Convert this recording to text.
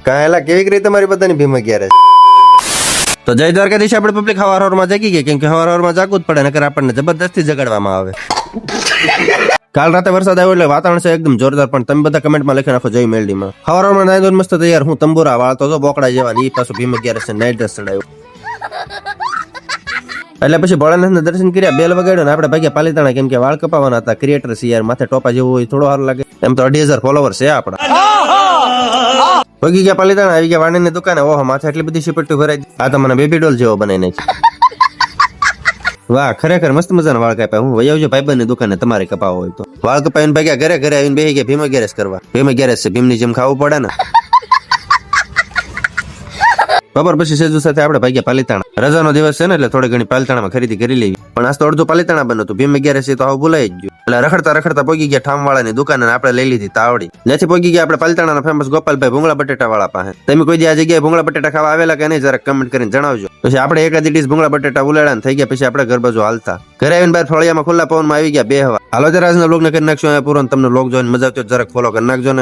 કાહેલા કેવી રીતે તમારી બધાની ભીમ અગિયાર તો જય દ્વારકાધીશ. આપણે પબ્લિક હવારમાં જાગી ગઈ, કેમ કે હવારમાં જાગવું જ પડે, નકર આપણને જબરદસ્તી જગાડવામાં આવે. કાલ રાતે વરસાદ આવ્યો એટલે વાતાવરણ છે એકદમ જોરદાર, પણ તમે બધા કમેન્ટમાં લખી નાખો જય મેલડીમાં. હવારમાં નાઈ ધોઈને મસ્ત તૈયાર, હું તંબુરા વાળતો તો બોકડા જેવા, ઈ પાછું ભીમ અગિયાર છે નાઈટ ડ્રેસ ચડાવ્યો. એટલે પછી ભોળાનાથના દર્શન કર્યા, બેલ વગાડ્યો ને આપણે ભાગ્યા પાલીતાણા, કેમ કે વાળ કપાવાના હતા. ક્રિએટર છે યાર, માથે ટોપા જેવું હોય થોડો સારું લાગે. એમ તો 2,500 ફોલોવર છે આપડા. ભોગી ગયા પાલીતાણા, આવી ગયા વાણીની દુકાને. ઓહો, માથે એટલી બધી સિપટ્ટુ ભરાઈ. આ તો મને બેબી ડોલ જેવો બનાવી નાખી. વાહ, ખરેખર મસ્ત મજાના વાળ કાપ્યા. હું વહી આવજો ભાઈબંધની દુકાને તમારે કપાવો હોય તો. વાળ કપાવીને ભાગ્યા ઘરે આવીને બેસી ગયા ભીમ અગિયારસ કરવા. ભીમ અગિયારસ છે, ભીમની જેમ ખાવું પડે ને. બપોર પછી સેજુ સાથે આપણે ભાગ્યા પાલીતાણા. રજાનો દિવસ છે ને એટલે થોડી ઘણી પાલીતાણામાં ખરીદી કરી લેવી. પણ આજ તો અડધું પાલીતાણા બન્યું હતું. ભીમ અગિયારસ તો આવું ભૂલાઈ જ ગયું. એટલે રખડતા પહોંચી ગયા ઠામ વાળાની દુકાને, આપણે લઈ લીધી તાવડી. જ્યાંથી પહોંચી ગયા આપણે પાલીતાણાના ફેમસ ગોપાલભાઈ ભૂંગળા બટેટા વાળા પાસે. તમે કોઈ આ જગ્યાએ ભૂંગળા બટેટા ખાવા આવેલા કે નહીં, જરાક કમેન્ટ કરીને જણાવજો. પછી આપણે એકાદી ડીશ ભૂંગળા બટેટા ઉલાડા થઈ ગયા. પછી આપણે ઘર બાજુ હાલતા. ઘરે આવીને બહાર ફળિયામાં ખુલ્લા પવનમાં આવી ગયા બે હવા. હાલો ત્યારે આજનો વ્લોગ ને કરી નાખશો પૂરો. તમને વ્લોગ જોઈને મજા આવતી જરાક ફોલો કરી નાખજો ને.